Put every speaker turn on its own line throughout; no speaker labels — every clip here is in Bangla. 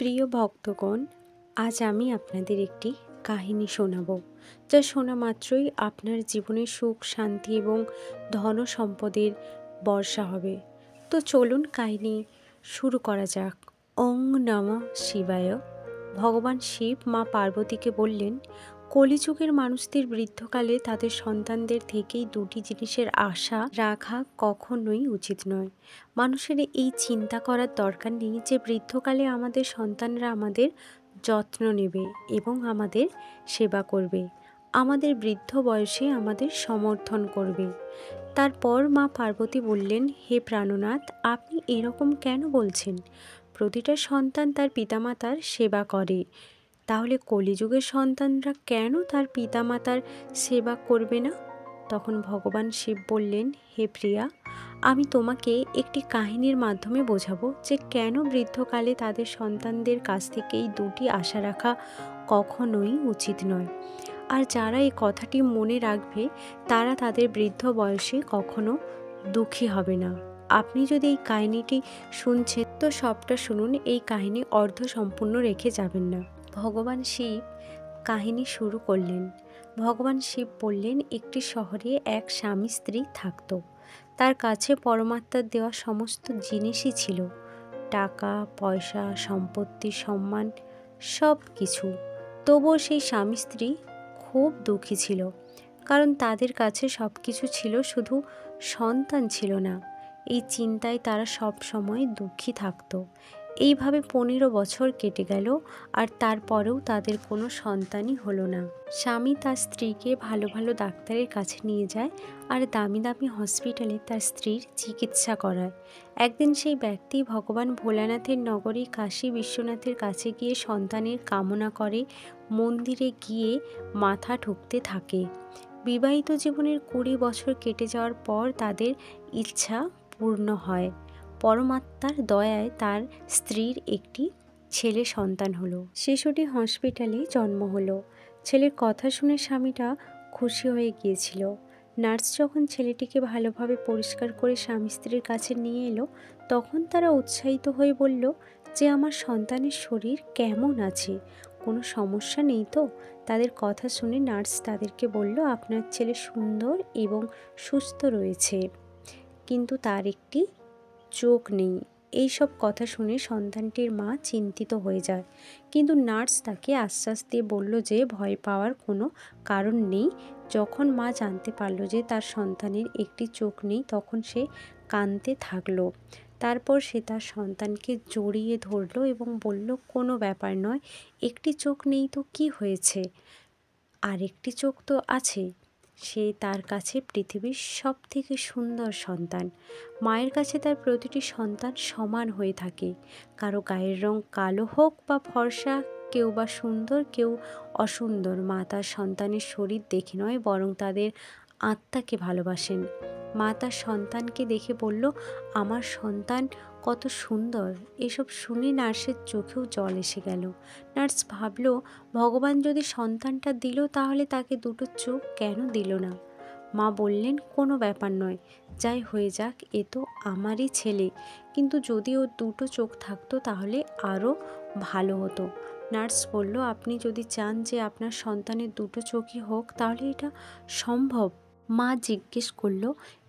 প্রিয় ভক্তগণ, আজ আমি আপনাদের একটি কাহিনী শোনাব, যা শোনা মাত্রই আপনার জীবনে সুখ, শান্তি এবং ধন সম্পদের বর্ষা হবে। তো চলুন কাহিনী শুরু করা যাক। ওং নমঃ শিবায়। ভগবান শিব মা পার্বতীকে বললেন, কলিযুগের মানুষদের বৃদ্ধকালে তাদের সন্তানদের থেকেই দুটি জিনিসের আশা রাখা কখনোই উচিত নয়। মানুষের এই চিন্তা করার দরকার নেই যে বৃদ্ধকালে আমাদের সন্তানরা আমাদের যত্ন নেবে এবং আমাদের সেবা করবে, আমাদের বৃদ্ধ বয়সে আমাদের সমর্থন করবে। তারপর মা পার্বতী বললেন, হে প্রাণনাথ, আপনি এরকম কেন বলছেন? প্রতিটা সন্তান তার পিতামাতার সেবা করে, তাহলে কলিযুগের সন্তানরা কেন তার পিতামাতার সেবা করবে না? তখন ভগবান শিব বললেন, হে প্রিয়া, আমি তোমাকে একটি কাহিনীর মাধ্যমে বোঝাবো যে কেন বৃদ্ধকালে তাদের সন্তানদের কাছ থেকে এই দুটি আশা রাখা কখনোই উচিত নয়। আর যারা এই কথাটি মনে রাখবে তারা তাদের বৃদ্ধ বয়সে কখনো দুঃখী হবে না। আপনি যদি এই কাহিনীটি শুনছেন তো সবটা শুনুন, এই কাহিনী অর্ধ সম্পূর্ণ রেখে যাবেন না। ভগবান শিব কাহিনী শুরু করলেন। ভগবান শিব বললেন, একটি শহরে এক স্বামী স্ত্রী থাকত। তার কাছে পরমাত্মার দেওয়া সমস্ত জিনিসই ছিল, টাকা পয়সা, সম্পত্তি, সম্মান, সব কিছু। তবুও সেই স্বামী স্ত্রী খুব দুঃখী ছিল, কারণ তাদের কাছে সব কিছু ছিল, শুধু সন্তান ছিল না। এই চিন্তায় তারা সব সময় দুঃখী থাকতো। এইভাবে 15 বছর কেটে গেল, আর তারপরেও তাদের কোনো সন্তানই হলো না। স্বামী তার স্ত্রীকে ভালো ভালো ডাক্তারের কাছে নিয়ে যায় আর দামি দামি হসপিটালে তার স্ত্রীর চিকিৎসা করায়। একদিন সেই ব্যক্তি ভগবান ভোলানাথের নগরী কাশী বিশ্বনাথের কাছে গিয়ে সন্তানের কামনা করে, মন্দিরে গিয়ে মাথা ঠুকতে থাকে। বিবাহিত জীবনের 20 বছর কেটে যাওয়ার পর তাদের ইচ্ছা পূর্ণ হয়। পরমাত্মার দয়ায় তার স্ত্রীর একটি ছেলে সন্তান হলো। শিশুটি হসপিটালে জন্ম হলো। ছেলের কথা শুনে স্বামীটা খুশি হয়ে গিয়েছিল। নার্স যখন ছেলেটিকে ভালোভাবে পরিষ্কার করে স্বামী স্ত্রীর কাছে নিয়ে এলো, তখন তারা উৎসাহিত হয়ে বলল যে আমার সন্তানের শরীর কেমন আছে, কোনো সমস্যা নেই তো? তাদের কথা শুনে নার্স তাদেরকে বলল, আপনার ছেলে সুন্দর এবং সুস্থ রয়েছে, কিন্তু তার একটি চোখ নেই। এই সব কথা শুনে সন্তানটির মা চিন্তিত হয়ে যায়, কিন্তু নার্স তাকে আশ্বাস দিয়ে বলল যে ভয় পাওয়ার কোনো কারণ নেই। যখন মা জানতে পারল যে তার সন্তানের একটি চোখ নেই, তখন সে কাঁদতে থাকলো। তারপর সে তার সন্তানকে জড়িয়ে ধরলো এবং বলল, কোনো ব্যাপার নয়, একটি চোখ নেই তো কি হয়েছে, আর একটি চোখ তো আছে। সে তার কাছে পৃথিবীর সব থেকে সুন্দর সন্তান। মায়ের কাছে তার প্রতিটি সন্তান সমান হয়ে থাকে, কারো গায়ের রং কালো হোক বা ফর্সা, কেউ বা সুন্দর কেউ অসুন্দর। মা তার সন্তানের শরীর দেখে নয়, বরং তাদের আত্মাকে ভালোবাসেন। মা তার সন্তানকে দেখে বলল, আমার সন্তান কত সুন্দর। এসব শুনে নার্সের চোখেও জল এসে গেল। নার্স ভাবল, ভগবান যদি সন্তানটা দিল, তাহলে তাকে দুটো চোখ কেন দিল না? মা বললেন, কোনো ব্যাপার নয়, যাই হয়ে যাক, এ তো আমারই ছেলে, কিন্তু যদি ওর দুটো চোখ থাকতো তাহলে আরও ভালো হতো। নার্স বলল, আপনি যদি চান যে আপনার সন্তানের দুটো চোখই হোক, তাহলে এটা সম্ভব? মা জিজ্ঞেস করল,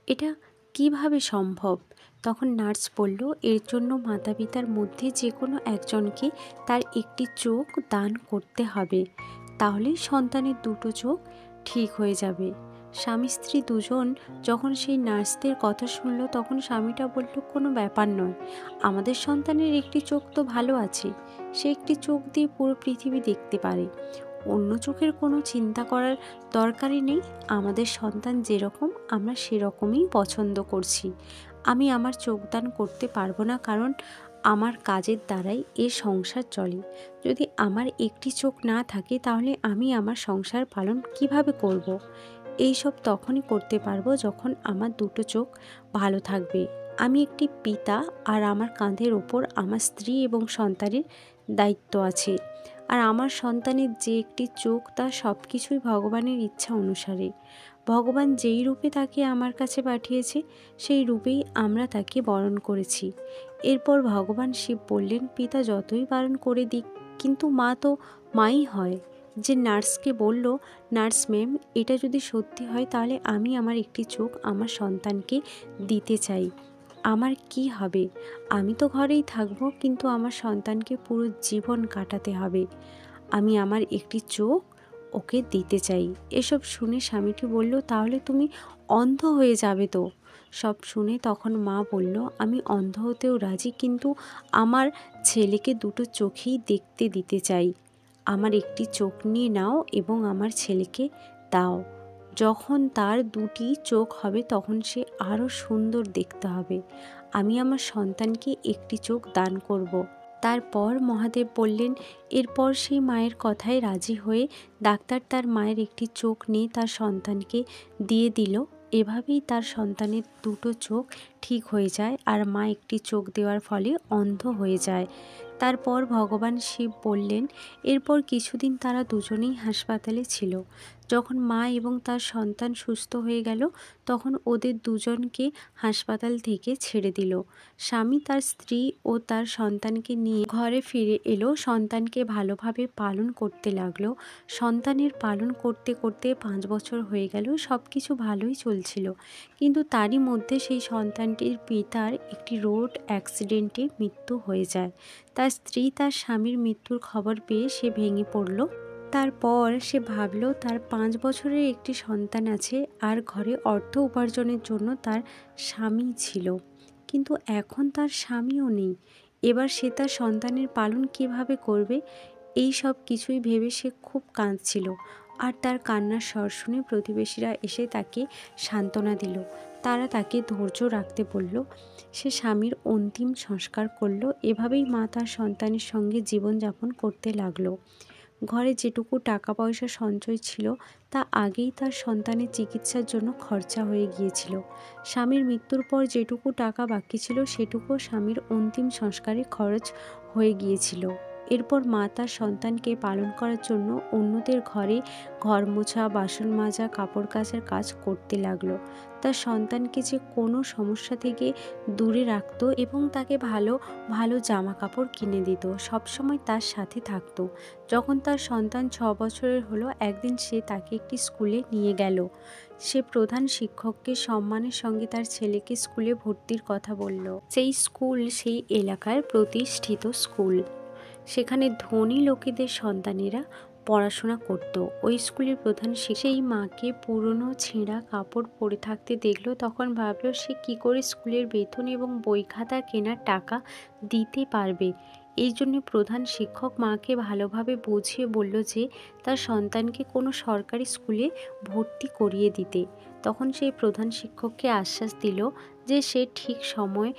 এটা কিভাবে সম্ভব? তখন নার্স বলল, এর জন্য মাতা পিতার মধ্যে যে কোনো একজনকে তার একটি চোখ দান করতে হবে, তাহলেই সন্তানের দুটো চোখ ঠিক হয়ে যাবে। স্বামী স্ত্রী দুজন যখন সেই নার্সদের কথা শুনল, তখন স্বামীটা বলল, কোনো ব্যাপার নয়, আমাদের সন্তানের একটি চোখ তো ভালো আছে, সে একটি চোখ দিয়ে পুরো পৃথিবী দেখতে পারে, অন্য চোখের কোনো চিন্তা করার দরকারই নেই। আমাদের সন্তান যেরকম আমরা সেরকমই পছন্দ করছি। আমি আমার চোখদান করতে পারবো না, কারণ আমার কাজের দ্বারাই এ সংসার চলে। যদি আমার একটি চোখ না থাকে, তাহলে আমি আমার সংসার পালন কিভাবে করব? এইসব তখনই করতে পারবো যখন আমার দুটো চোখ ভালো থাকবে। আমি একটি পিতা, আর আমার কাঁধের ওপর আমার স্ত্রী এবং সন্তানের দায়িত্ব আছে। আর আমার সন্তানের যে একটি চোখ, তা সব কিছুই ভগবানের ইচ্ছা অনুসারে। ভগবান যেই রূপে তাকে আমার কাছে পাঠিয়েছে, সেই রূপেই আমরা তাকে বরণ করেছি। এরপর ভগবান শিব বললেন, পিতা যতই বারণ করে দিক, কিন্তু মা তো মাই হয়। যে নার্সকে বলল, নার্স ম্যাম, এটা যদি সত্যি হয় তাহলে আমি আমার একটি চোখ আমার সন্তানকে দিতে চাই। আমার কি হবে? আমি তো ঘরেই থাকবো, কিন্তু আমার সন্তানকে পুরো জীবন কাটাতে হবে। আমি আমার একটি চোখ ওকে দিতে চাই। এসব শুনে স্বামীটি বলল, তাহলে তুমি অন্ধ হয়ে যাবে তো। সব শুনে তখন মা বলল, আমি অন্ধ হতেও রাজি, কিন্তু আমার ছেলেকে দুটো চোখেই দেখতে দিতে চাই। আমার একটি চোখ নিয়ে নাও এবং আমার ছেলেকে দাও। যখন তার দুটি চোখ হবে তখন সে আরও সুন্দর দেখতে হবে। আমি আমার সন্তানকে একটি চোখ দান করব। তারপর মহাদেব বললেন, এরপর সেই মায়ের কথায় রাজি হয়ে ডাক্তার তার মায়ের একটি চোখ নিয়ে তার সন্তানকে দিয়ে দিল। এভাবেই তার সন্তানের দুটো চোখ ঠিক হয়ে যায়, আর মা একটি চোখ দেওয়ার ফলে অন্ধ হয়ে যায়। তারপর ভগবান শিব বললেন, এরপর কিছুদিন তারা দুজনেই হাসপাতালে ছিল। যখন মা এবং তার সন্তান সুস্থ হয়ে গেল, তখন ওদের দুজনকে হাসপাতাল থেকে ছেড়ে দিল। স্বামী তার স্ত্রী ও তার সন্তানকে নিয়ে ঘরে ফিরে এলো। সন্তানকে ভালোভাবে পালন করতে লাগলো। সন্তানের পালন করতে করতে 5 বছর হয়ে গেল। সব কিছু ভালোই চলছিল, কিন্তু তারই মধ্যে সেই সন্তানটির পিতার একটি রোড অ্যাক্সিডেন্টে মৃত্যু হয়ে যায়। তার স্ত্রী তার স্বামীর মৃত্যুর খবর পেয়ে সে ভেঙে পড়ল। তারপর সে ভাবল, তার 5 বছরের একটি সন্তান আছে, আর ঘরে অর্থ উপার্জনের জন্য তার স্বামী ছিল, কিন্তু এখন তার স্বামীও নেই। এবার সে তার সন্তানের পালন কিভাবে করবে? এই সব কিছুই ভেবে সে খুব কাঁদছিল। আর তার কান্নার স্বর শুনে প্রতিবেশীরা এসে তাকে সান্ত্বনা দিল। তারা তাকে ধৈর্য রাখতে বলল। সে স্বামীর অন্তিম সংস্কার করলো। এভাবেই মা তার সন্তানের সঙ্গে জীবনযাপন করতে লাগলো। ঘরে যেটুকু টাকা পয়সা সঞ্চয় ছিল তা আগেই তার সন্তানের চিকিৎসার জন্য খরচা হয়ে গিয়েছিল। স্বামীর মৃত্যুর পর যেটুকু টাকা বাকি ছিল সেটুকুও স্বামীর অন্তিম সংস্কারে খরচ হয়ে গিয়েছিল। এরপর মা তার সন্তানকে পালন করার জন্য অন্যদের ঘরে ঘর মোছা, বাসন মাজা, কাপড় কাচার কাজ করতে লাগলো। তার সন্তানকে যে কোনো সমস্যা থেকে দূরে রাখতো এবং তাকে ভালো ভালো জামা কাপড় কিনে দিত, সবসময় তার সাথে থাকতো। যখন তার সন্তান 6 বছরের হলো, একদিন সে তাকে একটি স্কুলে নিয়ে গেল। সে প্রধান শিক্ষককে সম্মানের সঙ্গে তার ছেলেকে স্কুলে ভর্তির কথা বলল। সেই স্কুল সেই এলাকার প্রতিষ্ঠিত স্কুল। সেখানে ধনী লোকেদের সন্তানেরা পড়াশোনা করত। ওই স্কুলের প্রধান সেই মাকে পুরনো ছেঁড়া কাপড় পরে থাকতে দেখলো। তখন ভাবলো সে কি করে স্কুলের বেতন এবং বই খাতা কেনার টাকা দিতে পারবে। এই জন্য প্রধান শিক্ষক মাকে ভালোভাবে বুঝিয়ে বলল যে তার সন্তানকে কোনো সরকারি স্কুলে ভর্তি করিয়ে দিতে। তখন সেই প্রধান শিক্ষককে আশ্বাস দিল যে সে ঠিক সময়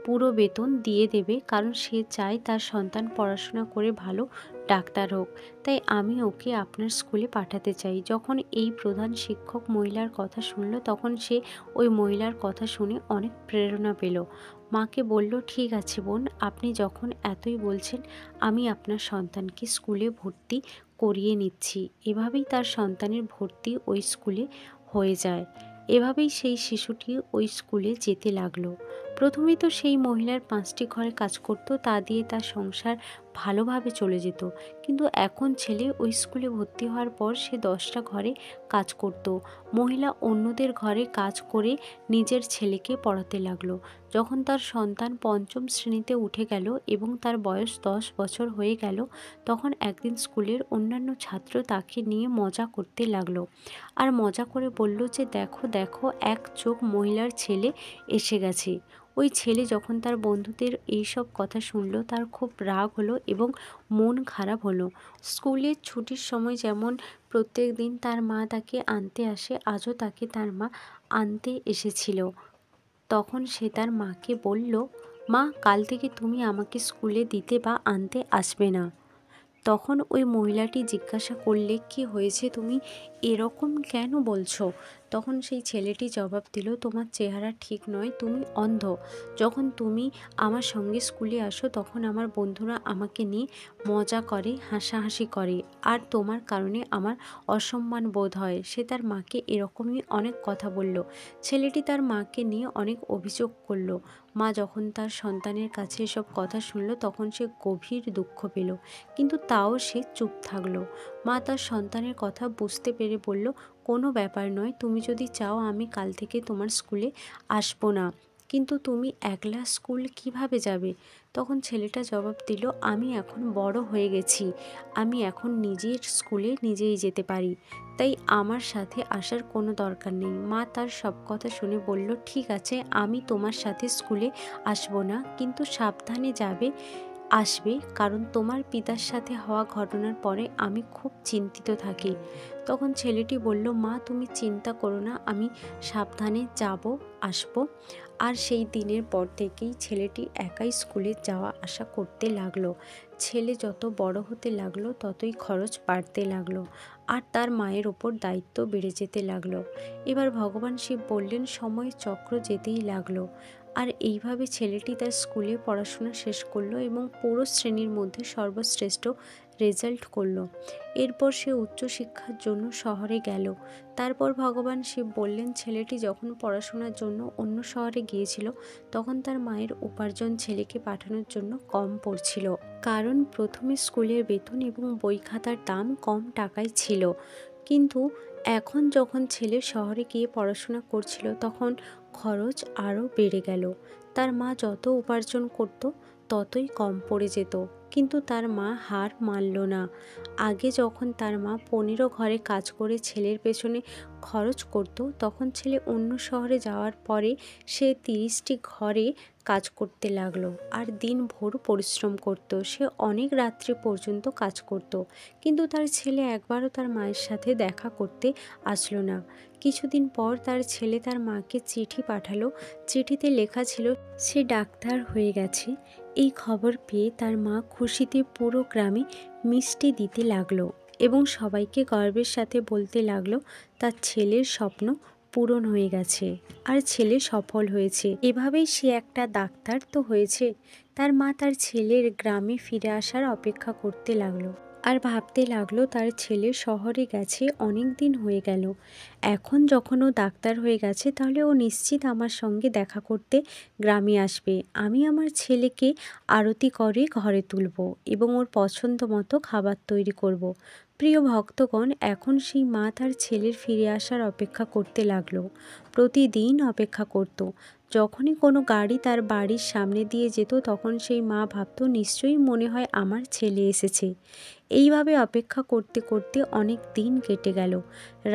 পুরো বেতন দিয়ে দেবে, কারণ সে চায় তার সন্তান পড়াশোনা করে ভালো ডাক্তার হোক। তাই আমি ওকে আপনার স্কুলে পাঠাতে চাই। যখন এই প্রধান শিক্ষক মহিলার কথা শুনল, তখন সে ওই মহিলার কথা শুনে অনেক প্রেরণা পেল। মাকে বলল, ঠিক আছে বোন, আপনি যখন এতই বলছেন, আমি আপনার সন্তানকে স্কুলে ভর্তি করিয়ে নিচ্ছি। এভাবেই তার সন্তানের ভর্তি ওই স্কুলে হয়ে যায়। এভাবেই সেই শিশুটি ওই স্কুলে যেতে লাগলো। প্রথমে তো সেই মহিলার 5টি ঘরে কাজ করত, তা দিয়ে তার সংসার ভালোভাবে চলে যেত। কিন্তু এখন ছেলে ওই স্কুলে ভর্তি হওয়ার পর সে 10টা ঘরে কাজ করত। মহিলা অন্যদের ঘরে কাজ করে নিজের ছেলেকে পড়াতে লাগলো। যখন তার সন্তান 5ম শ্রেণীতে উঠে গেল এবং তার বয়স 10 বছর হয়ে গেল, তখন একদিন স্কুলের অন্যান্য ছাত্র তাকে নিয়ে মজা করতে লাগলো। আর মজা করে বলল যে, দেখো দেখো, এক চোখ মহিলার ছেলে এসে গেছে। ওই ছেলে যখন তার বন্ধুদের এইসব কথা শুনল, তার খুব রাগ হলো এবং মন খারাপ হলো। স্কুলের ছুটির সময় যেমন প্রত্যেক দিন তার মা তাকে আনতে আসে, আজও তাকে তার মা আনতে এসেছিল। তখন সে তার মাকে বলল, মা, কাল থেকে তুমি আমাকে স্কুলে দিতে বা আনতে আসবে না। তখন ওই মহিলাটি জিজ্ঞাসা করলে, কি হয়েছে, তুমি এরকম কেন বলছো? তখন সেই ছেলেটি জবাব দিল, তোমার চেহারা ঠিক নয়, তুমি অন্ধ। যখন তুমি আমার সঙ্গে স্কুলে আসো তখন আমার বন্ধুরা আমাকে নিয়ে মজা করে, হাসাহাসি করে, আর তোমার কারণে আমার অসম্মান বোধ হয়। সে তার মাকে এরকমই অনেক কথা বলল। ছেলেটি তার মাকে নিয়ে অনেক অভিযোগ করল। মা যখন তার সন্তানের কাছে এসব কথা শুনল তখন সে গভীর দুঃখ পেল, কিন্তু তাও সে চুপ থাকলো। মা তার সন্তানের কথা বুঝতে পেরে বলল, কোনো ব্যাপার নয়, তুমি যদি চাও আমি কাল থেকে তোমার স্কুলে আসবো না, কিন্তু তুমি একলা স্কুল কিভাবে যাবে? তখন ছেলেটা জবাব দিল, আমি এখন বড় হয়ে গেছি, আমি এখন নিজের স্কুলে নিজেই যেতে পারি, তাই আমার সাথে আসার কোনো দরকার নেই। মা তার সব কথা শুনে বলল, ঠিক আছে, আমি তোমার সাথে স্কুলে আসবো না, কিন্তু সাবধানে আসবে, কারণ তোমার পিতার সাথে হওয়া ঘটনার পরে আমি খুব চিন্তিত থাকি। তখন ছেলেটি বলল, মা তুমি চিন্তা করো না, আমি সাবধানে আসবো। আর সেই দিনের পর থেকেই ছেলেটি একাই স্কুলে যাওয়া আসা করতে লাগলো। ছেলে যত বড় হতে লাগলো ততই খরচ বাড়তে লাগলো, আর তার মায়ের ওপর দায়িত্ব বেড়ে যেতে লাগলো। এবার ভগবান শিব বললেন, সময়ের চক্র যেতেই লাগলো। আর এইভাবে ছেলেটি তার স্কুলে পড়াশোনা শেষ করলো এবং পুরো শ্রেণীর মধ্যে সর্বশ্রেষ্ঠ রেজাল্ট করলো। এরপর সে উচ্চশিক্ষার জন্য শহরে গেল। তারপর ভগবান শিব বললেন, ছেলেটি যখন পড়াশোনার জন্য অন্য শহরে গিয়েছিল তখন তার মায়ের উপার্জন ছেলেকে পাঠানোর জন্য কম পড়ছিল, কারণ প্রথমে স্কুলের বেতন এবং বই খাতার দাম কম টাকায় ছিল। কিন্তু এখন যখন ছেলে শহরে গিয়ে পড়াশোনা করছিল তখন খরচ আরও বেড়ে গেল। তার মা যত উপার্জন করত ততই কম পড়ে যেত, কিন্তু তার মা হার মানল না। আগে যখন তার মা 15 ঘরে কাজ করে ছেলের পেছনে খরচ করত, তখন ছেলে অন্য শহরে যাওয়ার পরে সে 30টি ঘরে কাজ করতে লাগলো আর দিনভর পরিশ্রম করত। সে অনেক রাত্রি পর্যন্ত কাজ করত, কিন্তু তার ছেলে একবারও তার মায়ের সাথে দেখা করতে আসলো না। কিছুদিন পর তার ছেলে তার মাকে চিঠি পাঠালো। চিঠিতে লেখা ছিল সে ডাক্তার হয়ে গেছে। এই খবর পেয়ে তার মা খুশিতে পুরো গ্রামে মিষ্টি দিতে লাগলো এবং সবাইকে গর্বের সাথে বলতে লাগলো তার ছেলের স্বপ্ন পূরণ হয়ে গেছে আর ছেলে সফল হয়েছে। এভাবেই সে একটা ডাক্তার তো হয়েছে। তার মা তার ছেলের গ্রামে ফিরে আসার অপেক্ষা করতে লাগলো আর ভাবতে লাগলো তার ছেলে শহরে গেছে অনেক দিন হয়ে গেল। এখন যখন ও ডাক্তার হয়ে গেছে তাহলে ও নিশ্চিত আমার সঙ্গে দেখা করতে গ্রামে আসবে। আমি আমার ছেলেকে আরতি করে ঘরে তুলব এবং ওর পছন্দ মতো খাবার তৈরি করব। প্রিয় ভক্তগণ, এখন সেই মা তার ছেলের ফিরে আসার অপেক্ষা করতে লাগলো। প্রতিদিন অপেক্ষা করত। যখনই কোনো গাড়ি তার বাড়ির সামনে দিয়ে যেত তখন সেই মা ভাবত, নিশ্চয়ই মনে হয় আমার ছেলে এসেছে। এইভাবে অপেক্ষা করতে করতে অনেক দিন কেটে গেল।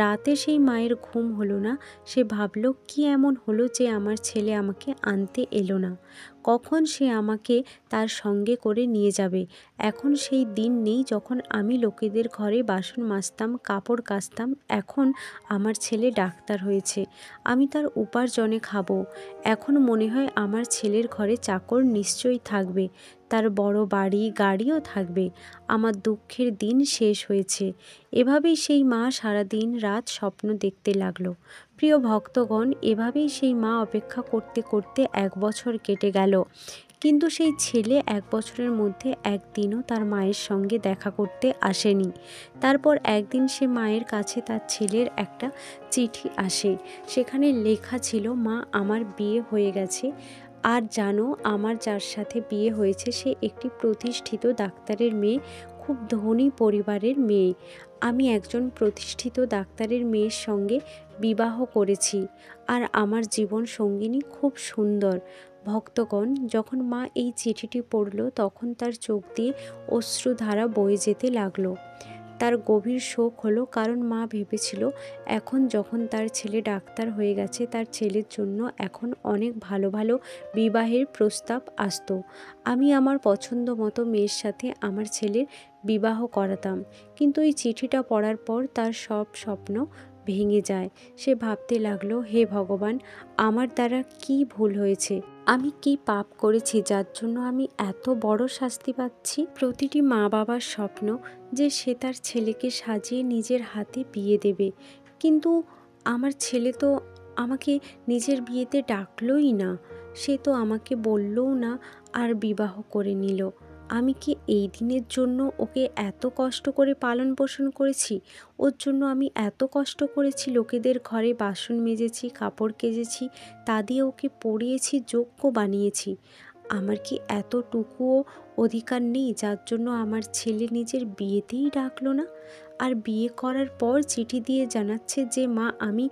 রাতে সেই মায়ের ঘুম হলো না। সে ভাবল, কি এমন হলো যে আমার ছেলে আমাকে আনতে এলো না? কখন সে আমাকে তার সঙ্গে করে নিয়ে যাবে? এখন সেই দিন নেই যখন আমি লোকেদের ঘরে বাসন মাজতাম, কাপড় কাচতাম। এখন আমার ছেলে ডাক্তার হয়েছে, আমি তার উপার্জনে খাবো। এখন মনে হয় আমার ছেলের ঘরে চাকর নিশ্চয়ই থাকবে, তার বড় বাড়ি গাড়িও থাকবে। আমার দুঃখের দিন শেষ হয়েছে। এভাবেই সেই মা সারাদিন রাত স্বপ্ন দেখতে লাগলো। প্রিয় ভক্তগণ, এভাবেই সেই মা অপেক্ষা করতে করতে 1 বছর কেটে গেল, কিন্তু সেই ছেলে 1 বছরের মধ্যে একদিনও তার মায়ের সঙ্গে দেখা করতে আসেনি। তারপর একদিন সে মায়ের কাছে তার ছেলের একটা চিঠি আসে। সেখানে লেখা ছিল, মা আমার বিয়ে হয়ে গেছে, আর জানো আমার যার সাথে বিয়ে হয়েছে সে একটি প্রতিষ্ঠিত ডাক্তারের মেয়ে, খুব ধনী পরিবারের মেয়ে। আমি একজন প্রতিষ্ঠিত ডাক্তারের মেয়ের সঙ্গে বিবাহ করেছি, আর আমার জীবন সঙ্গিনী খুব সুন্দর। ভক্তগণ, যখন মা এই চিঠিটি পড়ল তখন তার চোখ দিয়ে অশ্রুধারা বয়ে যেতে লাগলো। তার গভীর শোক হলো, কারণ মা ভেবেছিল এখন যখন তার ছেলে ডাক্তার হয়ে গেছে তার ছেলের জন্য এখন অনেক ভালো ভালো বিবাহের প্রস্তাব আসতো। আমি আমার পছন্দ মতো মেয়ের সাথে আমার ছেলের বিবাহ করাতাম। কিন্তু এই চিঠিটা পড়ার পর তার সব স্বপ্ন ভেঙে যায়। সে ভাবতে লাগলো, হে ভগবান, আমার দ্বারা কি ভুল হয়েছে? আমি কি পাপ করেছি যার জন্য আমি এত বড় শাস্তি পাচ্ছি? প্রতিটি মা বাবার স্বপ্ন যে সে তার ছেলেকে সাজিয়ে নিজের হাতে বিয়ে দেবে, কিন্তু আমার ছেলে তো আমাকে নিজের বিয়েতে ডাকলোই না, সে তো আমাকে বললও না, আর বিবাহ করে নিল। আমি কি এই দিনের জন্য ওকে এত কষ্ট করে পালন পোষণ করেছি? ওর জন্য আমি এত কষ্ট করেছি, লোকেদের ঘরে বাসন মেজেছি, কাপড় কেচেছি, তা দিয়ে ওকে পড়িয়েছি, যোগ্য বানিয়েছি। আমার কি এতটুকুও অধিকার নেই যার জন্য আমার ছেলে নিজের বিয়েতেই ডাকলো না? আর বিয়ে করার পর চিঠি দিয়ে জানাচ্ছে যে মা আমি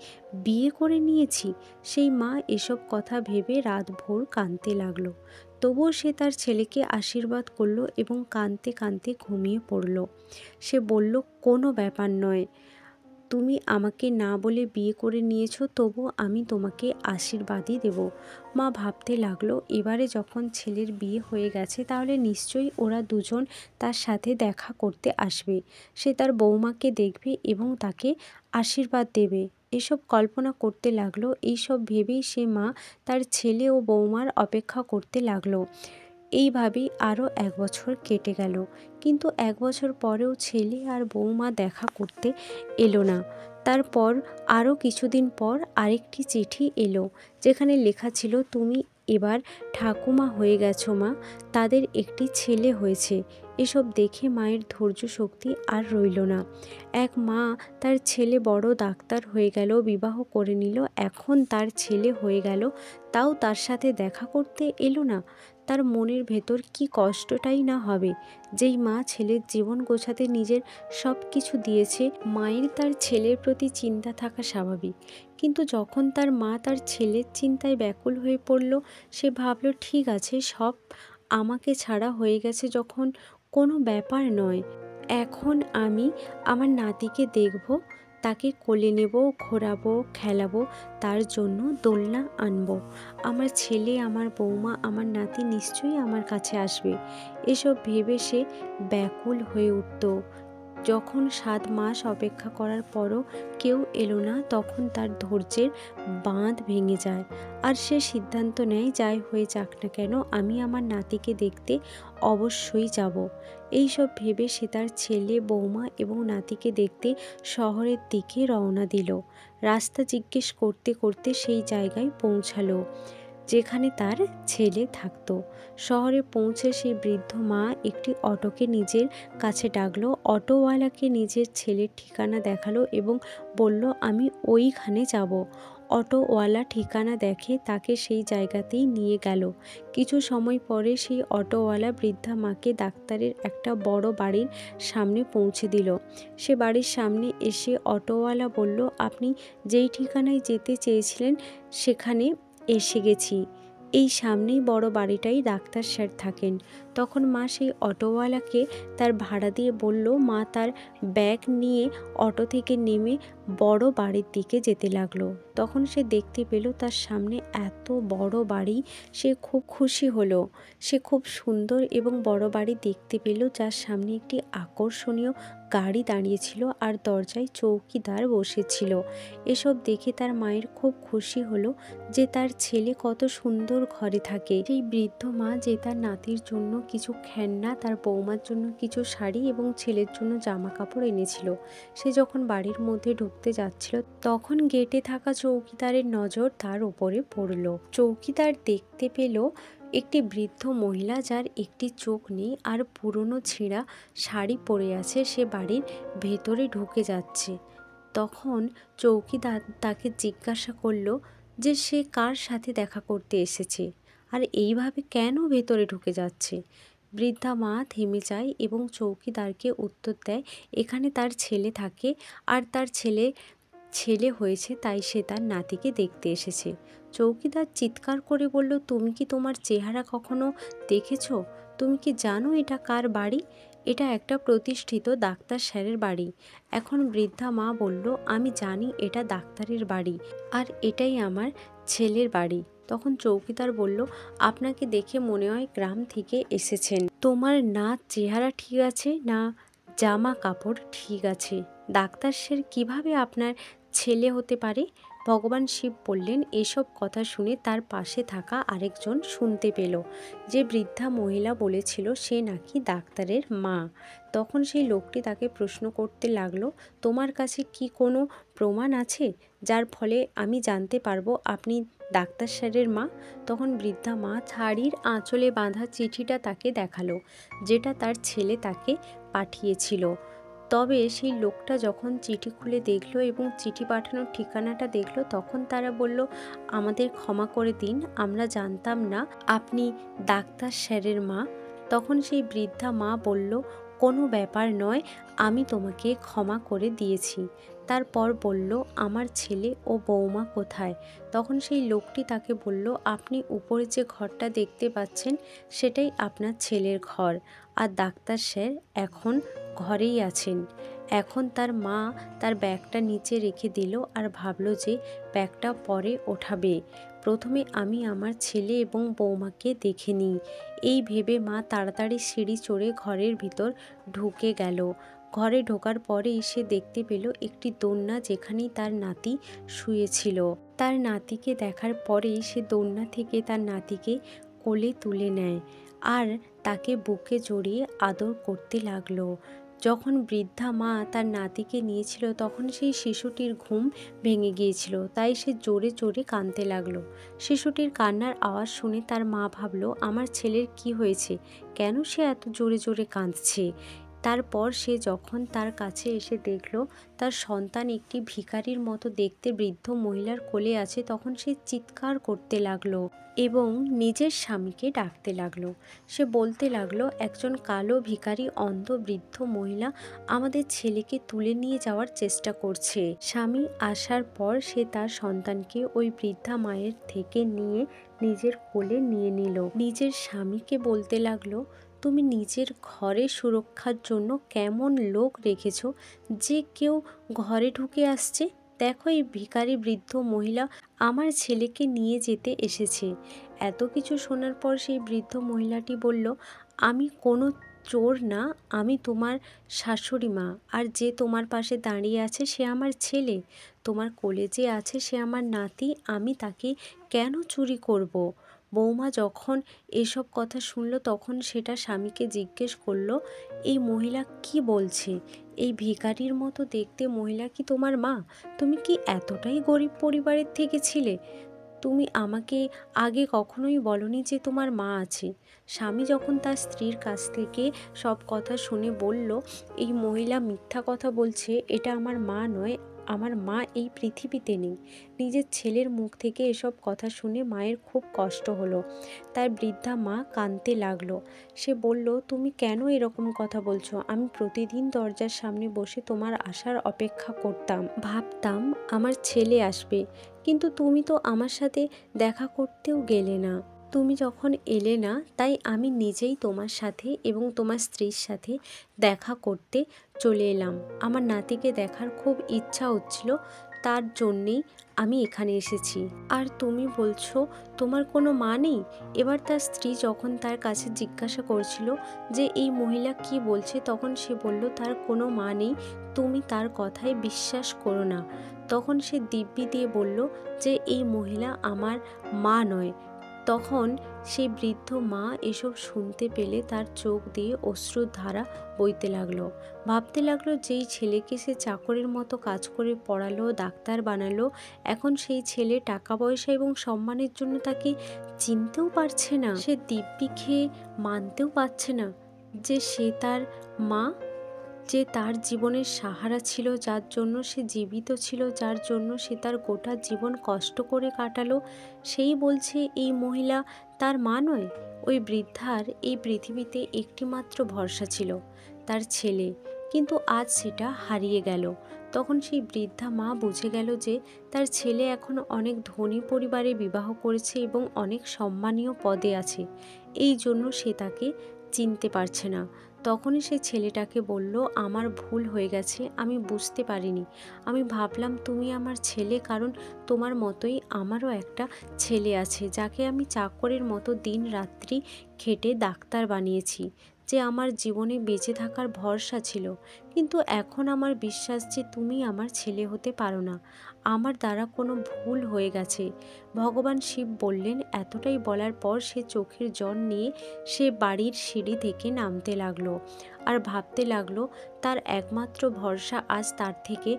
বিয়ে করে নিয়েছি। সেই মা এসব কথা ভেবে রাতভর কাঁদতে লাগলো। তবুও সে তার ছেলেকে আশীর্বাদ করলো এবং কাঁদতে কাঁদতে ঘুমিয়ে পড়ল। সে বলল, কোনো ব্যাপার নয়, তুমি আমাকে না বলে বিয়ে করে নিয়েছো, তবু আমি তোমাকে আশীর্বাদই দেব। মা ভাবতে লাগলো, এবারে যখন ছেলের বিয়ে হয়ে গেছে তাহলে নিশ্চয়ই ওরা দুজন তার সাথে দেখা করতে আসবে। সে তার বৌমাকে দেখবে এবং তাকে আশীর্বাদ দেবে। এসব কল্পনা করতে লাগলো। এইসব ভেবেই সে মা তার ছেলে ও বৌমার অপেক্ষা করতে লাগলো। এইভাবেই আরও 1 বছর কেটে গেল। কিন্তু 1 বছর পরেও ছেলে আর বৌমা দেখা করতে এলো না। তারপর আরও কিছুদিন পর আরেকটি চিঠি এলো, যেখানে লেখা ছিল, তুমি এবার ঠাকুমা হয়ে গেছো মা, তাদের একটি ছেলে হয়েছে। এসব দেখে মায়ের ধৈর্য শক্তি আর রইল না। এক মা, তার ছেলে বড় ডাক্তার হয়ে গেল, বিবাহ করে নিল, এখন তার ছেলে হয়ে গেল, তাও তার সাথে দেখা করতে এলো না। তার মনের ভেতর কি কষ্টটাই না হবে। যেই মা ছেলের জীবন গোছাতে নিজের সব কিছু দিয়েছে, মায়ের তার ছেলের প্রতি চিন্তা থাকা স্বাভাবিক। কিন্তু যখন তার মা তার ছেলের চিন্তায় ব্যাকুল হয়ে পড়ল, সে ভাবল, ঠিক আছে, সব আমাকে ছাড়া হয়ে গেছে যখন, কোনো ব্যাপার নয়। এখন আমি আমার নাতিকে দেখব, তাকে কোলে নেব, ঘোরাবো, খেলাবো, তার জন্য দোলনা আনবো। আমার ছেলে, আমার বৌমা, আমার নাতি নিশ্চয়ই আমার কাছে আসবে। এসব ভেবে সে ব্যাকুল হয়ে উঠত। যখন 7 মাস অপেক্ষা করার পরও কেউ এলো না, তখন তার ধৈর্যের বাঁধ ভেঙে যায়। আর সে সিদ্ধান্ত নেয়, যাই হয়ে যাক না কেন, আমি আমার নাতিকে দেখতে অবশ্যই যাব। এইসব ভেবে সে তার ছেলে, বৌমা এবং নাতিকে দেখতে শহরের দিকে রওনা দিল। রাস্তা জিজ্ঞেস করতে করতে সেই জায়গায় পৌঁছালো যেখানে তার ছেলে থাকতো। শহরে পৌঁছে সেই বৃদ্ধ মা একটি অটোকে নিজের কাছে ডাকলো। অটোওয়ালাকে নিজের ছেলের ঠিকানা দেখালো এবং বলল, আমি ওইখানে যাব। অটোওয়ালা ঠিকানা দেখে তাকে সেই জায়গাতেই নিয়ে গেল। কিছু সময় পরে সেই অটোওয়ালা বৃদ্ধা মাকে ডাক্তারের একটা বড় বাড়ির সামনে পৌঁছে দিল। সে বাড়ির সামনে এসে অটোওয়ালা বলল, আপনি যেই ঠিকানায় যেতে চেয়েছিলেন সেখানে এসে গেছি। এই সামনেই বড় বাড়িটাই ডাক্তার স্যার থাকেন। তখন মা সেই অটোওয়ালাকে তার ভাড়া দিয়ে বলল। মা তার ব্যাগ নিয়ে অটো থেকে নেমে বড় বাড়ির দিকে যেতে লাগলো। তখন সে দেখতে পেল তার সামনে এত বড় বাড়ি। সে খুব খুশি হলো। সে খুব সুন্দর এবং বড় বাড়ি দেখতে পেল, যার সামনে একটি আকর্ষণীয় গাড়ি দাঁড়িয়েছিল আর দরজায় চৌকিদার বসেছিল। এসব দেখে তার মায়ের খুব খুশি হলো যে তার ছেলে কত সুন্দর ঘরে থাকে। সেই বৃদ্ধ মা যে তার নাতির জন্য কিছু খেলনা, তার বৌমার জন্য কিছু শাড়ি এবং ছেলের জন্য জামা কাপড় এনেছিল। সে যখন বাড়ির মধ্যে ঢুকতে যাচ্ছিল, তখন গেটে থাকা চৌকিদারের নজর তার উপরে পড়ল। চৌকিদার দেখতে পেল একটি বৃদ্ধ মহিলা, যার একটি চোখ নেই আর পুরনো ছেঁড়া শাড়ি পরে আছে, সে বাড়ির ভেতরে ঢুকে যাচ্ছে। তখন চৌকিদার তাকে জিজ্ঞাসা করল যে সে কার সাথে দেখা করতে এসেছে আর এইভাবে কেন ভেতরে ঢুকে যাচ্ছে। বৃদ্ধা মা থেমে যায় এবং চৌকিদারকে উত্তর দেয়, এখানে তার ছেলে থাকে আর তার ছেলে হয়েছে, তাই সে তার নাতিকে দেখতে এসেছে। চৌকিদার চিৎকার করে বলল, তুমি কি তোমার চেহারা কখনো দেখেছ? তুমি কি জানো এটা কার বাড়ি? এটা একটা প্রতিষ্ঠিত ডাক্তার স্যারের বাড়ি। এখন বৃদ্ধা মা বলল, আমি জানি এটা ডাক্তারের বাড়ি আর এটাই আমার ছেলের বাড়ি। তখন চৌকিদার বলল, আপনাকে দেখে মনে হয় গ্রাম থেকে এসেছেন। তোমার না চেহারা ঠিক আছে, না জামা কাপড় ঠিক আছে। ডাক্তার স্যার কিভাবে আপনার ছেলে হতে পারে? ভগবান শিব বললেন। এসব কথা শুনে তার পাশে থাকা আরেকজন শুনতে পেল যে বৃদ্ধা মহিলা বলেছিল সে নাকি ডাক্তারের মা। তখন সেই লোকটি তাকে প্রশ্ন করতে লাগলো, তোমার কাছে কি কোনো প্রমাণ আছে যার ফলে আমি জানতে পারবো আপনি ডাক্তার স্যারের মা? তখন বৃদ্ধা মা শাড়ির আঁচলে বাঁধা চিঠিটা তাকে দেখালো, যেটা তার ছেলে তাকে পাঠিয়েছিল। তবে সেই লোকটা যখন চিঠি খুলে দেখলো এবং চিঠি পাঠানোর ঠিকানাটা দেখলো, তখন তারা বলল, আমাদের ক্ষমা করে দিন, আমরা জানতাম না আপনি ডাক্তার স্যারের মা। তখন সেই বৃদ্ধা মা বলল, কোনো ব্যাপার নয়, আমি তোমাকে ক্ষমা করে দিয়েছি। তারপর বলল, আমার ছেলে ও বৌমা কোথায়? তখন সেই লোকটি তাকে বলল, আপনি উপরে যে ঘরটা দেখতে পাচ্ছেন সেটাই আপনার ছেলের ঘর, আর ডাক্তার স্যার এখন ঘরেই আছেন। এখন তার মা তার ব্যাগটা নিচে রেখে দিল আর ভাবল যে ব্যাগটা পরে ওঠাবে, প্রথমে আমি আমার ছেলে এবং বৌমাকে দেখে নিই। এই ভেবে মা তাড়াতাড়ি সিঁড়ি চড়ে ঘরের ভিতর ঢুকে গেল। ঘরে ঢোকার পরেই সে দেখতে পেল একটি দোলনা, যেখানেই তার নাতি শুয়েছিল। তার নাতিকে দেখার পরেই সে দোলনা থেকে তার নাতিকে কোলে তুলে নেয় আর তাকে বুকে জড়িয়ে আদর করতে লাগলো। যখন বৃদ্ধা মা তার নাতিকে নিয়েছিল তখন সেই শিশুটির ঘুম ভেঙে গিয়েছিল, তাই সে জোরে জোরে কাঁদতে লাগলো। শিশুটির কান্নার আওয়াজ শুনে তার মা ভাবলো, আমার ছেলের কি হয়েছে, কেন সে এত জোরে জোরে কাঁদছে? তারপর সে যখন তার কাছে এসে দেখলো তার সন্তান একটি ভিখারির মতো দেখতে বৃদ্ধ মহিলার কোলে আছে, তখন সে চিৎকার করতে লাগলো এবং নিজের স্বামীকে ডাকতে লাগলো। সে বলতে লাগলো, একজন কালো ভিখারি অন্ধ বৃদ্ধ মহিলা আমাদের ছেলেকে তুলে নিয়ে যাওয়ার চেষ্টা করছে। স্বামী আসার পর সে তার সন্তানকে ওই বৃদ্ধা মায়ের থেকে নিয়ে নিজের কোলে নিয়ে নিল। নিজের স্বামীকে বলতে লাগলো, তুমি নিজের ঘরে সুরক্ষার জন্য কেমন লোক রেখেছ যে কেউ ঘরে ঢুকে আসছে? দেখো, এই ভিখারি বৃদ্ধ মহিলা আমার ছেলেকে নিয়ে যেতে এসেছে। এত কিছু শোনার পর সেই বৃদ্ধ মহিলাটি বলল, আমি কোনো চোর না, আমি তোমার শাশুড়ি মা, আর যে তোমার পাশে দাঁড়িয়ে আছে সে আমার ছেলে। তোমার কোলে যে আছে সে আমার নাতি, আমি তাকে কেন চুরি করব? বৌমা যখন এসব কথা শুনল তখন সেটা স্বামীকে জিজ্ঞেস করলো, এই মহিলা কি বলছে? এই ভিখারির মতো দেখতে মহিলা কি তোমার মা? তুমি কি এতটাই গরিব পরিবারের থেকে ছিলে? তুমি আমাকে আগে কখনোই বলনি যে তোমার মা আছে। স্বামী যখন তার স্ত্রীর কাছ থেকে সব কথা শুনে বলল, এই মহিলা মিথ্যা কথা বলছে, এটা আমার মা নয়, আমার মা এই পৃথিবীতে নেই। নিজের ছেলের মুখ থেকে এসব কথা শুনে মায়ের খুব কষ্ট হলো। তার বৃদ্ধা মা কাঁদতে লাগলো। সে বলল, তুমি কেন এরকম কথা বলছো? আমি প্রতিদিন দরজার সামনে বসে তোমার আসার অপেক্ষা করতাম, ভাবতাম আমার ছেলে আসবে, কিন্তু তুমি তো আমার সাথে দেখা করতেও গেলে না। তুমি যখন এলে না, তাই আমি নিজেই তোমার সাথে এবং তোমার স্ত্রীর সাথে দেখা করতে চলে এলাম। আমার নাতিকে দেখার খুব ইচ্ছা হচ্ছিল, তার জন্যেই আমি এখানে এসেছি। আর তুমি বলছো তোমার কোনো মা নেই? এবার তার স্ত্রী যখন তার কাছে জিজ্ঞাসা করছিল যে এই মহিলা কি বলছে, তখন সে বলল তার কোনো মা নেই, তুমি তার কথায় বিশ্বাস করো না। তখন সে দিব্যি দিয়ে বলল যে এই মহিলা আমার মা নয়। তখন সেই বৃদ্ধ মা এসব শুনতে পেলে তার চোখ দিয়ে অশ্রুর ধারা বইতে লাগলো। ভাবতে লাগলো, যেই ছেলেকে সে চাকরের মতো কাজ করে পড়ালো, ডাক্তার বানালো, এখন সেই ছেলে টাকা পয়সা এবং সম্মানের জন্য তাকে চিনতেও পারছে না। সে দিব্যি খেয়ে মানতেও পারছে না যে সে তার মা, যে তার জীবনের সাহারা ছিল, যার জন্য সে জীবিত ছিল, যার জন্য সে তার গোটা জীবন কষ্ট করে কাটালো, সেই বলছে এই মহিলা তার মা নয়। ওই বৃদ্ধার এই পৃথিবীতে একটিমাত্র ভরসা ছিল, তার ছেলে, কিন্তু আজ সেটা হারিয়ে গেল। তখন সেই বৃদ্ধা মা বুঝে গেল যে তার ছেলে এখন অনেক ধনী পরিবারে বিবাহ করেছে এবং অনেক সম্মানীয় পদে আছে, এই জন্য সে তাকে চিনতে পারছে না। তখনই সে ছেলেটাকে বলল, আমার ভুল হয়ে গেছে, আমি বুঝতে পারিনি। আমি ভাবলাম তুমি আমার ছেলে, কারণ তোমার মতোই আমারও একটা ছেলে আছে, যাকে আমি চাকরের মতো দিন রাত্রি খেটে ডাক্তার বানিয়েছি। যে আমার জীবনে বেঁচে থাকার ভরসা ছিল, কিন্তু এখন আমার বিশ্বাস যে তুমি আমার ছেলে হতে পারো না। আমার দ্বারা কোনো ভুল হয়ে গেছে। ভগবান শিব বললেন। এতটাই বলার পর সে চোখের জল নিয়ে সে বাড়ির সিঁড়ি থেকে নামতে লাগলো আর ভাবতে লাগলো তার একমাত্র ভরসা আজ তার থেকে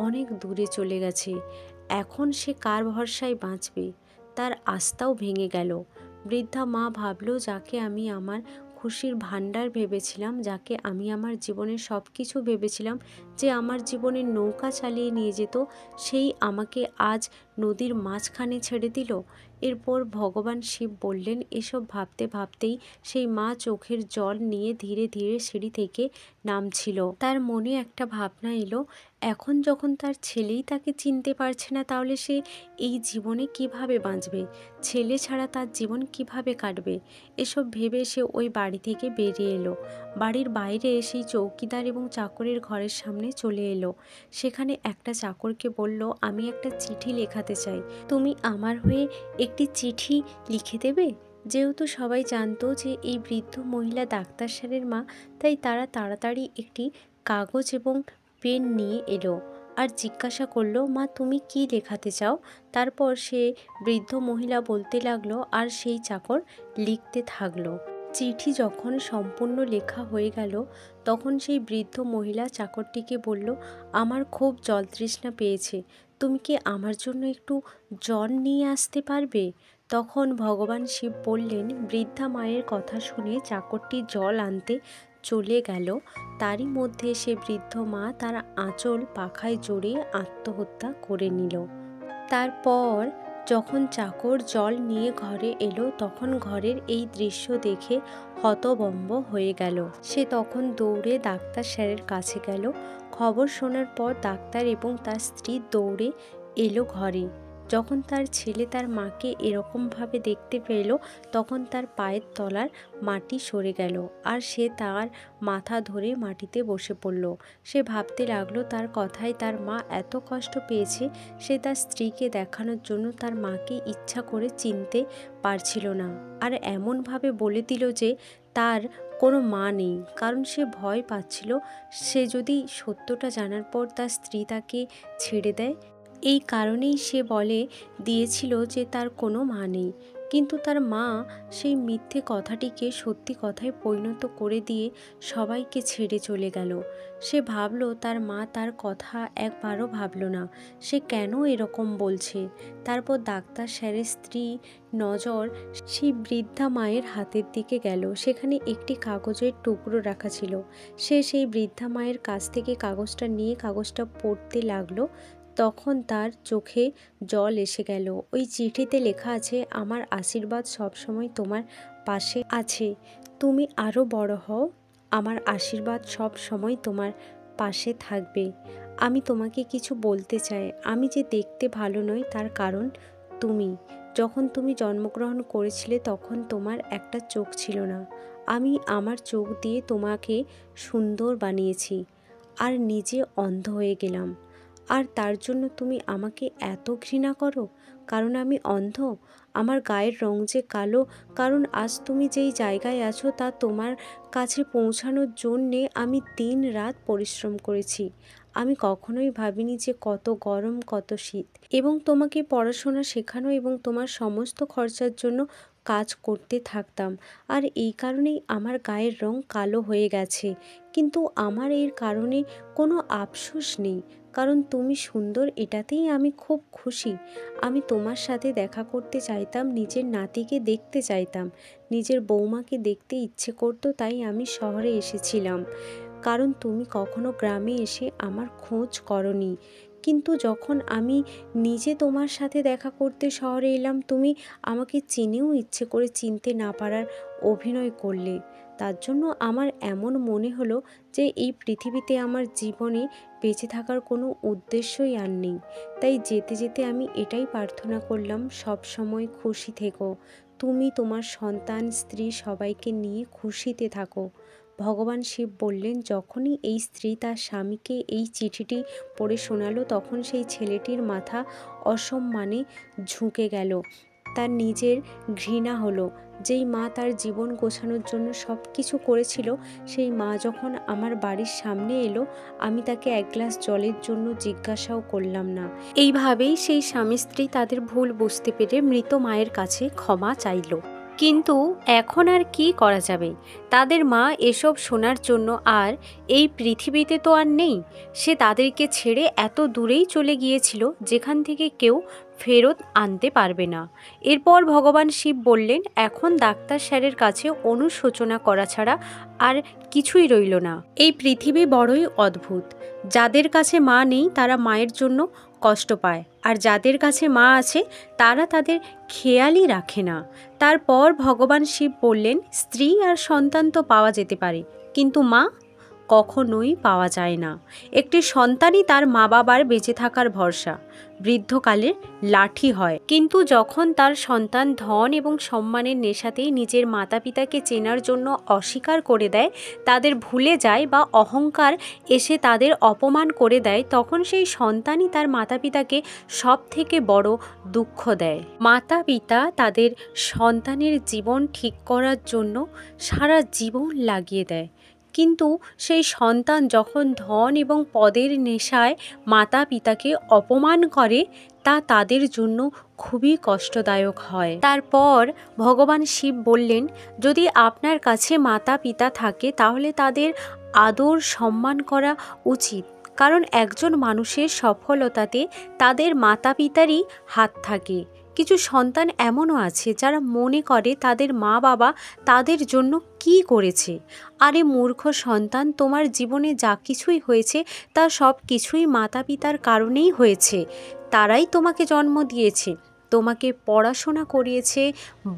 অনেক দূরে চলে গেছে। এখন সে কার ভরসায় বাঁচবে? তার আস্থাও ভেঙে গেল। বৃদ্ধা মা ভাবল, যাকে আমি আমার খুশির ভাণ্ডার ভেবেছিলাম, যাকে আমি আমার জীবনের সব কিছু ভেবেছিলাম, যে আমার জীবনের নৌকা চালিয়ে নিয়ে যেত, সেই আমাকে আজ নদীর মাঝখানে ছেড়ে দিল। এরপর ভগবান শিব বললেন। এসব ভাবতে ভাবতেই সেই মা চোখের জল নিয়ে ধীরে ধীরে সিঁড়ি থেকে নামছিল। তার মনে একটা ভাবনা এলো, এখন যখন তার ছেলেই তাকে চিনতে পারছে না, তাহলে সে এই জীবনে কিভাবে বাঁচবে? ছেলে ছাড়া তার জীবন কিভাবে কাটবে? এসব ভেবে সে ওই বাড়ি থেকে বেরিয়ে এলো। বাড়ির বাইরে সেই চৌকিদার এবং চাকরের ঘরের সামনে চলে এলো। সেখানে একটা চাকরকে বলল, আমি একটা চিঠি লেখাতে চাই, তুমি আমার হয়ে একটি চিঠি লিখে দেবে? যেহেতু সবাই জানতো যে এই বৃদ্ধ মহিলা ডাক্তার স্যারের মা, তাই তারা তাড়াতাড়ি একটি কাগজ এবং পেন নিয়ে এলো আর জিজ্ঞাসা করলো, মা তুমি কি লেখাতে চাও? তারপর সে বৃদ্ধ মহিলা বলতে লাগলো আর সেই চাকর লিখতে থাকলো। চিঠি যখন সম্পূর্ণ লেখা হয়ে গেল, তখন সেই বৃদ্ধ মহিলা চাকরটিকে বলল, আমার খুব জল তৃষ্ণা পেয়েছে, তুমি কি আমার জন্য একটু জল নিয়ে আসতে পারবে? তখন ভগবান শিব বললেন। বৃদ্ধা মায়ের কথা শুনে চাকরটি জল আনতে চলে গেল। তারই মধ্যে সে বৃদ্ধ মা তার আঁচল পাখায় জড়িয়ে আত্মহত্যা করে নিল। তারপর যখন চাকর জল নিয়ে ঘরে এলো, তখন ঘরের এই দৃশ্য দেখে হতভম্ব হয়ে গেল। সে তখন দৌড়ে ডাক্তার স্যারের কাছে গেল। খবর শোনার পর ডাক্তার এবং তার স্ত্রী দৌড়ে এলো ঘরে। যখন তার ছেলে তার মাকে এরকমভাবে দেখতে পেল, তখন তার পায়ের তলার মাটি সরে গেল আর সে তার মাথা ধরে মাটিতে বসে পড়ল। সে ভাবতে লাগলো তার কথায় তার মা এত কষ্ট পেয়েছে। সে তার স্ত্রীকে দেখানোর জন্য তার মাকে ইচ্ছা করে চিনতে পারছিল না, আর এমনভাবে বলে দিল যে তার কোনো মা নেই, কারণ সে ভয় পাচ্ছিল সে যদি সত্যটা জানার পর তার স্ত্রী তাকে ছেড়ে দেয়। এই কারণেই সে বলে দিয়েছিল যে তার কোনো মা নেই। কিন্তু তার মা সেই মিথ্যে কথাটিকে সত্যি কথায় পরিণত করে দিয়ে সবাইকে ছেড়ে চলে গেল। সে ভাবল তার মা তার কথা একবারও ভাবল না, সে কেন এরকম বলছে। তারপর ডাক্তার স্যারের স্ত্রী নজর সেই বৃদ্ধা মায়ের হাতের দিকে গেল। সেখানে একটি কাগজের টুকরো রাখা ছিল। সে সেই বৃদ্ধা মায়ের কাছ থেকে কাগজটা নিয়ে কাগজটা পড়তে লাগলো। তখন তার চোখে জল এসে গেল। ওই চিঠিতে লেখা আছে, আমার আশীর্বাদ সবসময় তোমার পাশে আছে, তুমি আরও বড় হও, আমার আশীর্বাদ সব সময় তোমার পাশে থাকবে। আমি তোমাকে কিছু বলতে চাই, আমি যে দেখতে ভালো নই তার কারণ তুমি। যখন তুমি জন্মগ্রহণ করেছিলে তখন তোমার একটা চোখ ছিল না। আমি আমার চোখ দিয়ে তোমাকে সুন্দর বানিয়েছি আর নিজে অন্ধ হয়ে গেলাম। আর তার জন্য তুমি আমাকে এত ঘৃণা করো, কারণ আমি অন্ধ? আমার গায়ের রং যে কালো, কারণ আজ তুমি যেই জায়গায় আছো তা তোমার কাছে পৌঁছানোর জন্যে আমি দিন রাত পরিশ্রম করেছি। আমি কখনোই ভাবিনি যে কত গরম, কত শীত, এবং তোমাকে পড়াশোনা শেখানো এবং তোমার সমস্ত খরচার জন্য কাজ করতে থাকতাম। আর এই কারণেই আমার গায়ের রং কালো হয়ে গেছে। কিন্তু আমার এর কারণে কোনো আফসোস নেই, কারণ তুমি সুন্দর, এটাতেই আমি খুব খুশি। আমি তোমার সাথে দেখা করতে চাইতাম, নিজের নাতিকে দেখতে চাইতাম, নিজের বৌমাকে দেখতে ইচ্ছে করতো, তাই আমি শহরে এসেছিলাম, কারণ তুমি কখনো গ্রামে এসে আমার খোঁজ করনি। কিন্তু যখন আমি নিজে তোমার সাথে দেখা করতে শহরে এলাম, তুমি আমাকে চিনেও ইচ্ছে করে চিনতে না পারার অভিনয় করলে। তার জন্য আমার এমন মনে হলো যে এই পৃথিবীতে আমার জীবনে বেঁচে থাকার কোনো উদ্দেশ্যই আর নেই। তাই যেতে যেতে আমি এটাই প্রার্থনা করলাম, সব সময় খুশি থেকো, তুমি, তোমার সন্তান, স্ত্রী সবাইকে নিয়ে খুশিতে থাকো। ভগবান শিব বললেন। যখনই এই স্ত্রী তার স্বামীকে এই চিঠিটি পড়ে শোনালো, তখন সেই ছেলেটির মাথা অসম্মানে ঝুঁকে গেল। তার নিজের ঘৃণা হলো। যেই মা তার জীবন গোছানোর জন্য সব কিছু করেছিল, সেই মা যখন আমার বাড়ির সামনে এলো, আমি তাকে এক গ্লাস জলের জন্য জিজ্ঞাসাও করলাম না। এইভাবেই সেই স্বামী স্ত্রী তাদের ভুল বুঝতে পেরে মৃত মায়ের কাছে ক্ষমা চাইল। কিন্তু এখন আর কি করা যাবে? তাদের মা এসব শোনার জন্য আর এই পৃথিবীতে তো আর নেই। সে তাদেরকে ছেড়ে এত দূরেই চলে গিয়েছিল যেখান থেকে কেউ ফেরত আনতে পারবে না। এরপর ভগবান শিব বললেন, এখন ডাক্তার স্যারের কাছে অনুশোচনা করা ছাড়া আর কিছুই রইল না। এই পৃথিবী বড়ই অদ্ভুত। যাদের কাছে মা নেই তারা মায়ের জন্য কষ্ট পায়, আর যাদের কাছে মা আছে তারা তাদের খেয়ালই রাখে না। তারপর ভগবান শিব বললেন, স্ত্রী আর সন্তান তো পাওয়া যেতে পারে, কিন্তু মা কখনোই পাওয়া যায় না। একটি সন্তানই তার মা বাবার বেঁচে থাকার ভরসা, বৃদ্ধকালের লাঠি হয়। কিন্তু যখন তার সন্তান ধন এবং সম্মানের নেশাতেই নিজের মাতা পিতাকে চেনার জন্য অস্বীকার করে দেয়, তাদের ভুলে যায় বা অহংকার এসে তাদের অপমান করে দেয়, তখন সেই সন্তানই তার মাতা পিতাকে সব থেকে বড় দুঃখ দেয়। মাতা পিতা তাদের সন্তানের জীবন ঠিক করার জন্য সারা জীবন লাগিয়ে দেয়, কিন্তু সেই সন্তান যখন ধন এবং পদের নেশায় মাতা পিতাকে অপমান করে, তা তাদের জন্য খুবই কষ্টদায়ক হয়। তারপর ভগবান শিব বললেন, যদি আপনার কাছে মাতা পিতা থাকে তাহলে তাদের আদর সম্মান করা উচিত, কারণ একজন মানুষের সফলতাতে তাদের মাতা পিতারই হাত থাকে। কিছু সন্তান এমনও আছে যারা মনে করে তাদের মা বাবা তাদের জন্য কি করেছে। আরে মূর্খ সন্তান, তোমার জীবনে যা কিছুই হয়েছে তা সব কিছুই মাতা পিতার কারণেই হয়েছে। তারাই তোমাকে জন্ম দিয়েছে, তোমাকে পড়াশোনা করিয়েছে,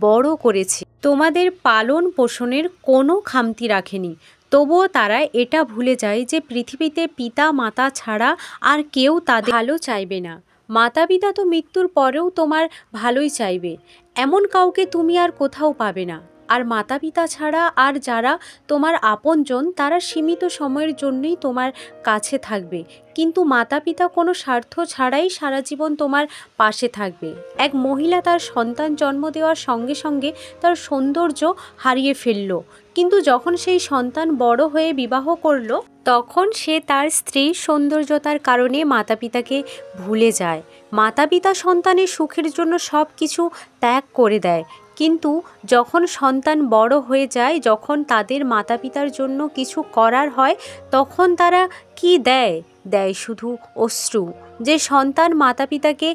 বড় করেছে, তোমাদের পালন পোষণের কোনো খামতি রাখেনি। তবুও তারা এটা ভুলে যায় যে পৃথিবীতে পিতা মাতা ছাড়া আর কেউ তাদের ভালো চাইবে না। মাতা পিতা তো মৃত্যুর পরেও তোমার ভালোই চাইবে, এমন কাউকে তুমি আর কোথাও পাবে না। আর মাতা পিতা ছাড়া আর যারা তোমার আপনজন তারা সীমিত সময়ের জন্যই তোমার কাছে থাকবে, কিন্তু মাতা পিতা কোনো স্বার্থ ছাড়াই সারা জীবন তোমার পাশে থাকবে। এক মহিলা তার সন্তান জন্ম দেওয়ার সঙ্গে সঙ্গে তার সৌন্দর্য হারিয়ে ফেলল, কিন্তু যখন সেই সন্তান বড় হয়ে বিবাহ করল, তখন সে তার স্ত্রীর সৌন্দর্যতার কারণে মাতা পিতাকে ভুলে যায়। মাতা পিতা সন্তানের সুখের জন্য সব কিছু ত্যাগ করে দেয়, কিন্তু যখন সন্তান বড় হয়ে যায়, যখন তাদের মাতা পিতার জন্য কিছু করার হয়, তখন তারা কি দেয় শুধু অশ্রু। যে সন্তান মাতা পিতাকে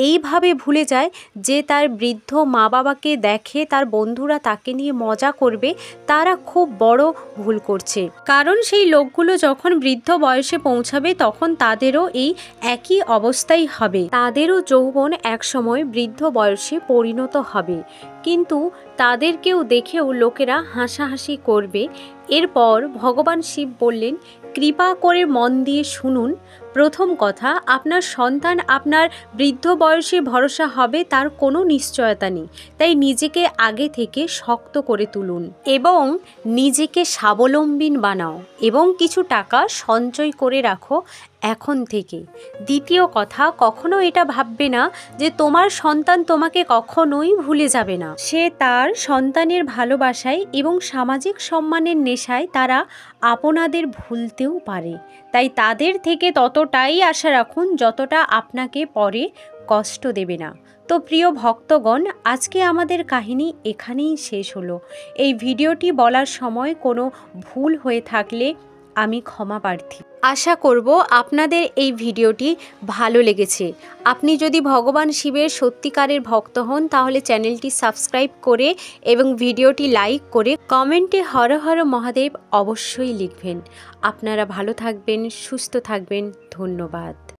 এইভাবে ভুলে যায় যে তার বৃদ্ধ মা বাবাকে দেখে তার বন্ধুরা তাকে নিয়ে মজা করবে, তারা খুব বড় ভুল করছে। কারণ সেই লোকগুলো যখন বৃদ্ধ বয়সে পৌঁছাবে তখন তাদেরও এই একই অবস্থাই হবে, তাদেরও যৌবন একসময় বৃদ্ধ বয়সে পরিণত হবে, কিন্তু তাদেরকেও দেখেও লোকেরা হাসাহাসি করবে। এরপর ভগবান শিব বললেন, কৃপা করে মন দিয়ে শুনুন। প্রথম কথা, আপনার সন্তান আপনার বৃদ্ধ বয়সে ভরসা হবে তার কোনো নিশ্চয়তা নেই, তাই নিজেকে আগে থেকে শক্ত করে তুলুন এবং নিজেকে স্বাবলম্বী বানাও এবং কিছু টাকা সঞ্চয় করে রাখো এখন থেকে। দ্বিতীয় কথা, কখনো এটা ভাববে না যে তোমার সন্তান তোমাকে কখনোই ভুলে যাবে না। সে তার সন্তানের ভালোবাসায় এবং সামাজিক সম্মানের নেশায় তারা আপনাদের ভুলতেও পারে, তাই তাদের থেকে ততটাই আশা রাখুন যতটা আপনাকে পরে কষ্ট দেবে না। তো প্রিয় ভক্তগণ, আজকে আমাদের কাহিনী এখানেই শেষ হলো। এই ভিডিওটি বলার সময় কোনো ভুল হয়ে থাকলে আমি ক্ষমা প্রার্থী। আশা করব আপনাদের এই ভিডিওটি ভালো লেগেছে। আপনি যদি ভগবান শিবের সত্যিকারের ভক্ত হন তাহলে চ্যানেলটি সাবস্ক্রাইব করে এবং ভিডিওটি লাইক করে কমেন্টে হর হর মহাদেব অবশ্যই লিখবেন। আপনারা ভালো থাকবেন, সুস্থ থাকবেন। ধন্যবাদ।